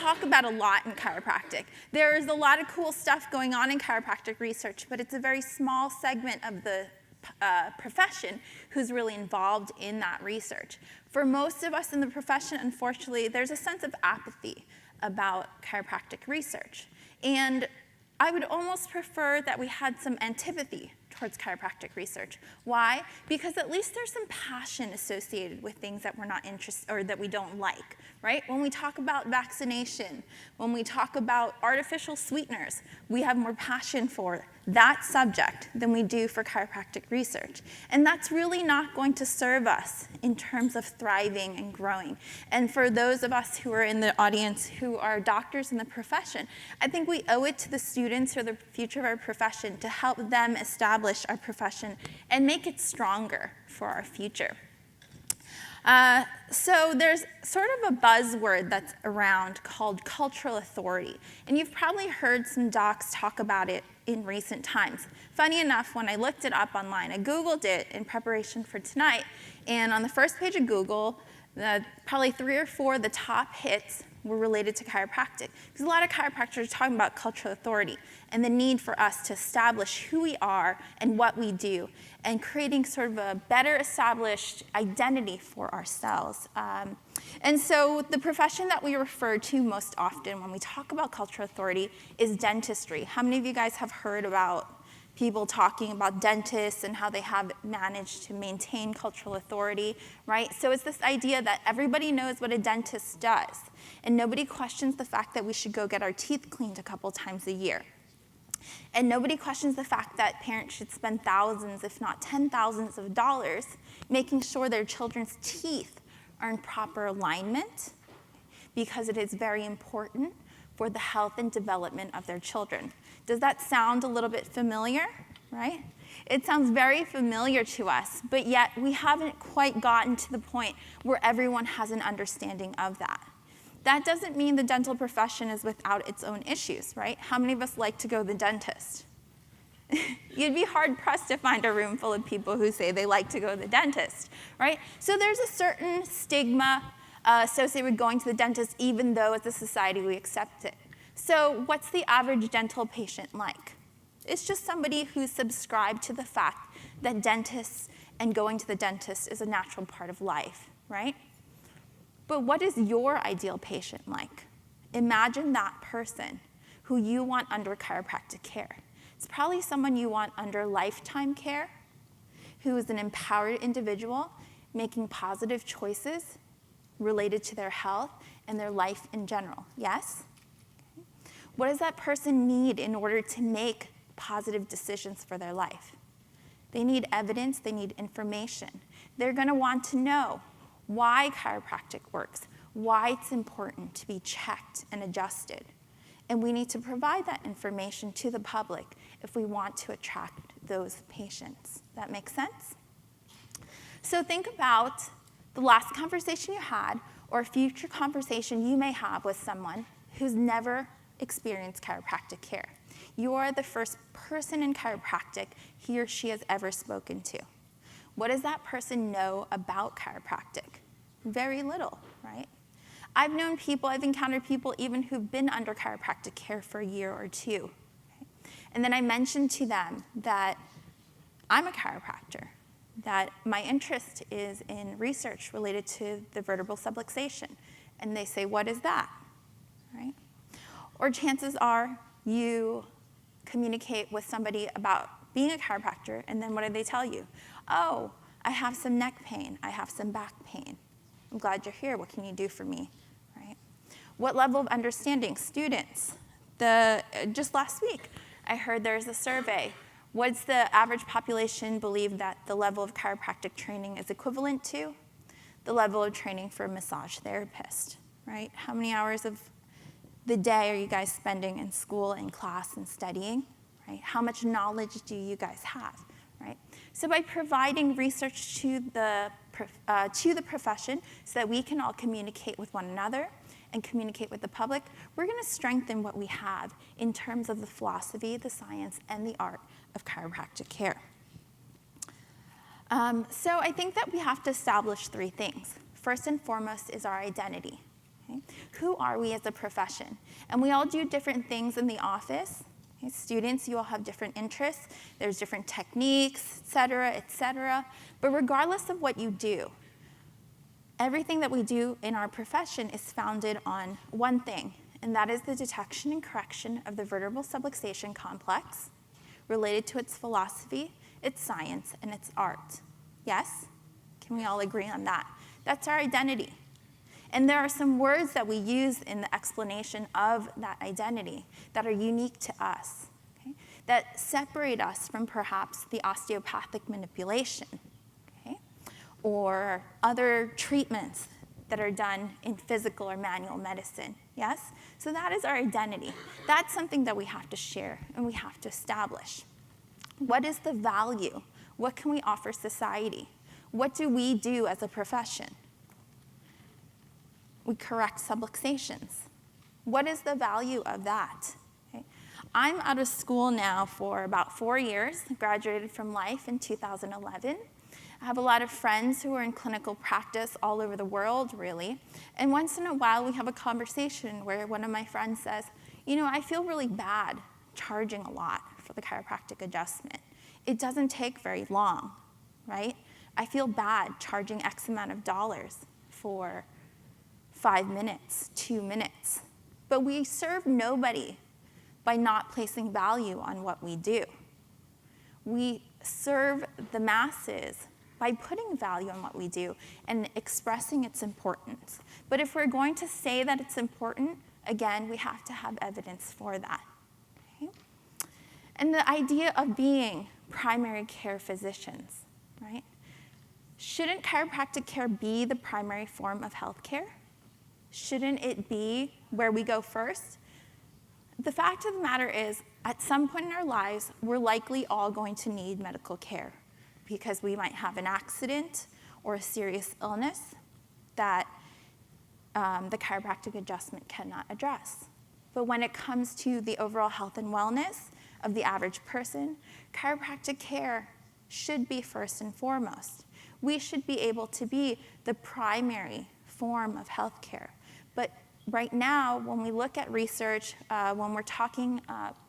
talk about a lot in chiropractic. There is a lot of cool stuff going on in chiropractic research, but it's a very small segment of the profession who's really involved in that research. For most of us in the profession, unfortunately, there's a sense of apathy about chiropractic research. And I would almost prefer that we had some antipathy towards chiropractic research. Why? Because at least there's some passion associated with things that we're not interested or that we don't like, right? When we talk about vaccination, when we talk about artificial sweeteners, we have more passion for that subject than we do for chiropractic research. And that's really not going to serve us in terms of thriving and growing. And for those of us who are in the audience who are doctors in the profession, I think we owe it to the students who are the future of our profession to help them establish our profession and make it stronger for our future. So there's sort of a buzzword that's around called cultural authority. And you've probably heard some docs talk about it in recent times. Funny enough, when I looked it up online, I Googled it in preparation for tonight. And on the first page of Google, probably 3 or 4 of the top hits were related to chiropractic. Because a lot of chiropractors are talking about cultural authority and the need for us to establish who we are and what we do and creating sort of a better established identity for ourselves. And so the profession that we refer to most often when we talk about cultural authority is dentistry. How many of you guys have heard about people talking about dentists and how they have managed to maintain cultural authority, right? So it's this idea that everybody knows what a dentist does, and nobody questions the fact that we should go get our teeth cleaned a couple times a year. And nobody questions the fact that parents should spend thousands, if not $10,000s of dollars, making sure their children's teeth are in proper alignment, because it is very important for the health and development of their children. Does that sound a little bit familiar, right? It sounds very familiar to us, but yet we haven't quite gotten to the point where everyone has an understanding of that. That doesn't mean the dental profession is without its own issues, right? How many of us like to go to the dentist? You'd be hard-pressed to find a room full of people who say they like to go to the dentist, right? So there's a certain stigma associated with going to the dentist, even though as a society we accept it. So what's the average dental patient like? It's just somebody who's subscribed to the fact that dentists and going to the dentist is a natural part of life, right? But what is your ideal patient like? Imagine that person who you want under chiropractic care. It's probably someone you want under lifetime care, who is an empowered individual making positive choices related to their health and their life in general. Yes? What does that person need in order to make positive decisions for their life? They need evidence, they need information. They're going to want to know why chiropractic works, why it's important to be checked and adjusted. And we need to provide that information to the public if we want to attract those patients. That makes sense? So think about the last conversation you had or a future conversation you may have with someone who's never experienced chiropractic care. You are the first person in chiropractic he or she has ever spoken to. What does that person know about chiropractic? Very little, right? I've known people, I've encountered people even who've been under chiropractic care for a year or two. Okay? And then I mentioned to them that I'm a chiropractor, that my interest is in research related to the vertebral subluxation. And they say, what is that? Right? Or chances are you communicate with somebody about being a chiropractor, and then what do they tell you? Oh, I have some neck pain, I have some back pain. I'm glad you're here, what can you do for me? Right? What level of understanding? Students. Just last week, I heard there's a survey. What's the average population believe that the level of chiropractic training is equivalent to? The level of training for a massage therapist, right? How many hours of the day are you guys spending in school, in class, and studying, right? How much knowledge do you guys have, right? So by providing research to the profession so that we can all communicate with one another and communicate with the public, we're going to strengthen what we have in terms of the philosophy, the science, and the art of chiropractic care. So I think that we have to establish 3 things. First and foremost is our identity. Okay? Who are we as a profession? And we all do different things in the office. Okay? Students, you all have different interests. There's different techniques, et cetera, et cetera. But regardless of what you do, everything that we do in our profession is founded on one thing, and that is the detection and correction of the vertebral subluxation complex related to its philosophy, its science, and its art. Yes? Can we all agree on that? That's our identity. And there are some words that we use in the explanation of that identity that are unique to us, okay? That separate us from perhaps the osteopathic manipulation, okay? Or other treatments that are done in physical or manual medicine, yes? So that is our identity. That's something that we have to share and we have to establish. What is the value? What can we offer society? What do we do as a profession? We correct subluxations. What is the value of that? Okay. I'm out of school now for about 4 years. I graduated from Life in 2011. I have a lot of friends who are in clinical practice all over the world, really. And once in a while, we have a conversation where one of my friends says, you know, I feel really bad charging a lot for the chiropractic adjustment. It doesn't take very long, right? I feel bad charging X amount of dollars for 5 minutes, 2 minutes. But we serve nobody by not placing value on what we do. We serve the masses by putting value on what we do and expressing its importance. But if we're going to say that it's important, again, we have to have evidence for that. Okay? And the idea of being primary care physicians, right? Shouldn't chiropractic care be the primary form of health care? Shouldn't it be where we go first? The fact of the matter is, at some point in our lives, we're likely all going to need medical care because we might have an accident or a serious illness that the chiropractic adjustment cannot address. But when it comes to the overall health and wellness of the average person, chiropractic care should be first and foremost. We should be able to be the primary form of health care. But right now, when we look at research, when we're talking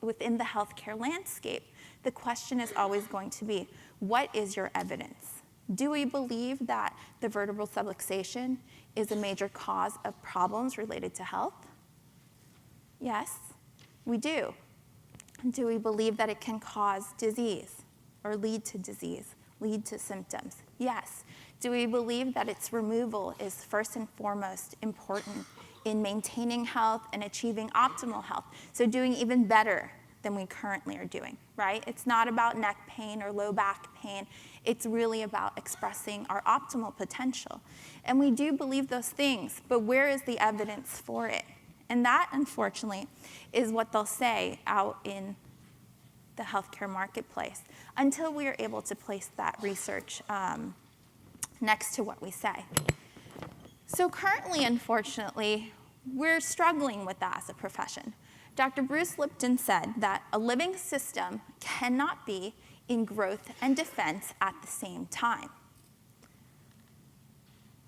within the healthcare landscape, the question is always going to be, what is your evidence? Do we believe that the vertebral subluxation is a major cause of problems related to health? Yes, we do. Do we believe that it can cause disease or lead to disease, lead to symptoms? Yes. Do we believe that its removal is first and foremost important in maintaining health and achieving optimal health? So doing even better than we currently are doing, right? It's not about neck pain or low back pain. It's really about expressing our optimal potential. And we do believe those things, but where is the evidence for it? And that, unfortunately, is what they'll say out in the healthcare marketplace until we are able to place that research next to what we say. So currently, unfortunately, we're struggling with that as a profession. Dr. Bruce Lipton said that a living system cannot be in growth and defense at the same time.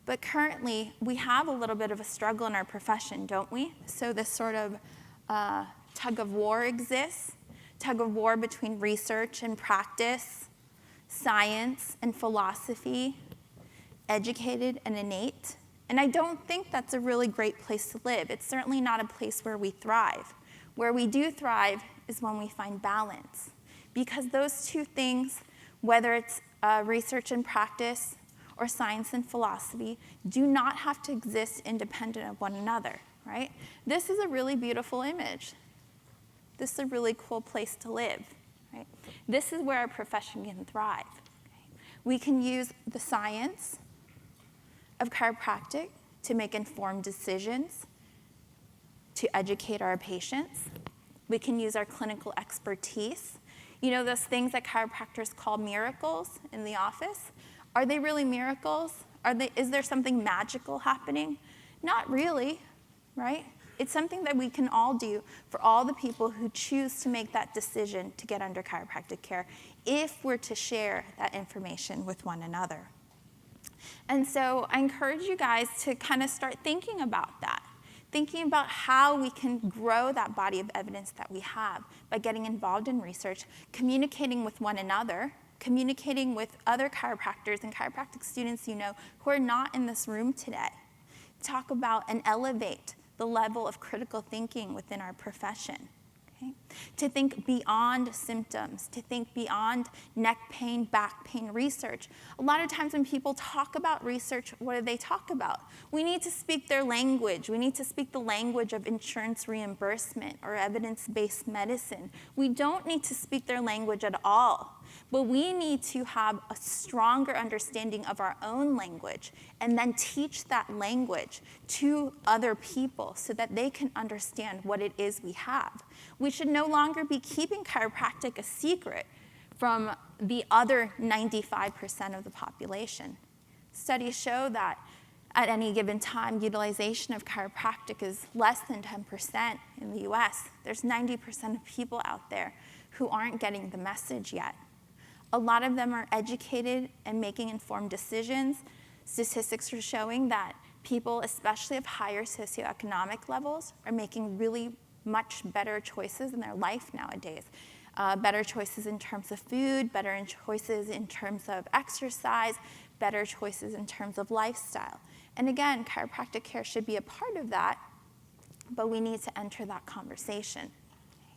But currently, we have a little bit of a struggle in our profession, don't we? So this sort of tug of war exists, tug of war between research and practice, science and philosophy, educated and innate. And I don't think that's a really great place to live. It's certainly not a place where we thrive. Where we do thrive is when we find balance. Because those two things, whether it's research and practice or science and philosophy, do not have to exist independent of one another, right? This is a really beautiful image. This is a really cool place to live, right? This is where our profession can thrive. Okay? We can use the science of chiropractic to make informed decisions, to educate our patients. We can use our clinical expertise. You know those things that chiropractors call miracles in the office? Are they really miracles? Is there something magical happening? Not really, right? It's something that we can all do for all the people who choose to make that decision to get under chiropractic care if we're to share that information with one another. And so I encourage you guys to kind of start thinking about that. Thinking about how we can grow that body of evidence that we have by getting involved in research, communicating with one another, communicating with other chiropractors and chiropractic students you know who are not in this room today. Talk about and elevate the level of critical thinking within our profession. Okay? To think beyond symptoms, to think beyond neck pain, back pain research. A lot of times when people talk about research, what do they talk about? We need to speak their language. We need to speak the language of insurance reimbursement or evidence-based medicine. We don't need to speak their language at all. But we need to have a stronger understanding of our own language and then teach that language to other people so that they can understand what it is we have. We should no longer be keeping chiropractic a secret from the other 95% of the population. Studies show that at any given time, utilization of chiropractic is less than 10% in the US. There's 90% of people out there who aren't getting the message yet. A lot of them are educated and making informed decisions. Statistics are showing that people, especially of higher socioeconomic levels, are making really much better choices in their life nowadays. Better choices in terms of food, better choices in terms of exercise, better choices in terms of lifestyle. And again, chiropractic care should be a part of that, but we need to enter that conversation.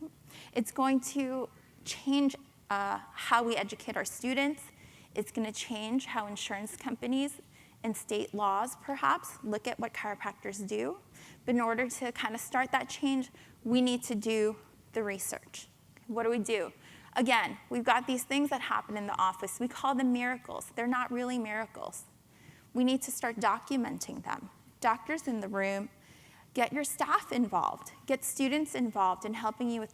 Okay? It's going to change how we educate our students. It's going to change how insurance companies and state laws, perhaps, look at what chiropractors do. But in order to kind of start that change, we need to do the research. What do? Again, we've got these things that happen in the office. We call them miracles. They're not really miracles. We need to start documenting them. Doctors in the room, get your staff involved. Get students involved in helping you with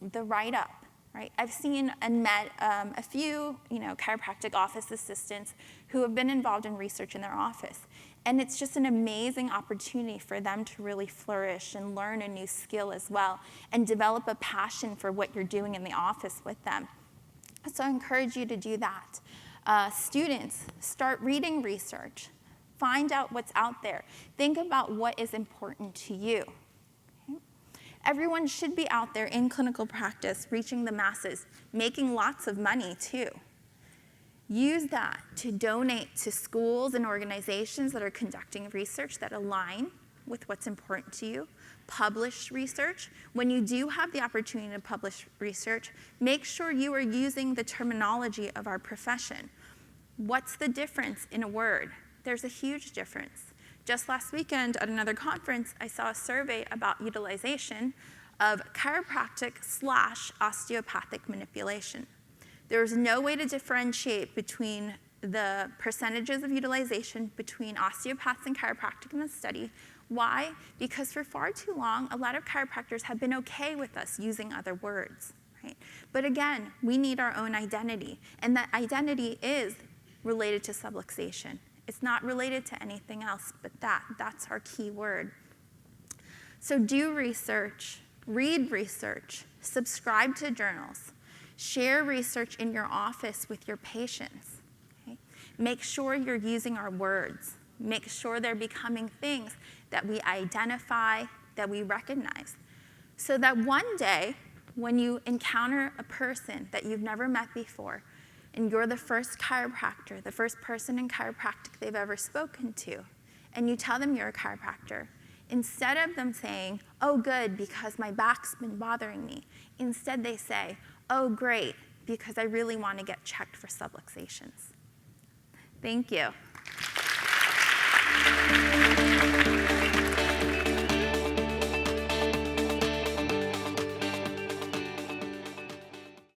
the write-up. Right? I've seen and met a few chiropractic office assistants who have been involved in research in their office. And it's just an amazing opportunity for them to really flourish and learn a new skill as well and develop a passion for what you're doing in the office with them. So I encourage you to do that. Students, start reading research. Find out what's out there. Think about what is important to you. Everyone should be out there in clinical practice, reaching the masses, making lots of money too. Use that to donate to schools and organizations that are conducting research that align with what's important to you. Publish research. When you do have the opportunity to publish research, make sure you are using the terminology of our profession. What's the difference in a word? There's a huge difference. Just last weekend at another conference, I saw a survey about utilization of chiropractic/osteopathic manipulation. There was no way to differentiate between the percentages of utilization between osteopaths and chiropractic in the study. Why? Because for far too long, a lot of chiropractors have been okay with us using other words. Right? But again, we need our own identity, and that identity is related to subluxation. It's not related to anything else but that's our key word. So do research, read research, subscribe to journals, share research in your office with your patients. Okay? Make sure you're using our words. Make sure they're becoming things that we identify, that we recognize. So that one day, when you encounter a person that you've never met before, and you're the first chiropractor, the first person in chiropractic they've ever spoken to, and you tell them you're a chiropractor, instead of them saying, oh, good, because my back's been bothering me, instead they say, oh, great, because I really want to get checked for subluxations. Thank you.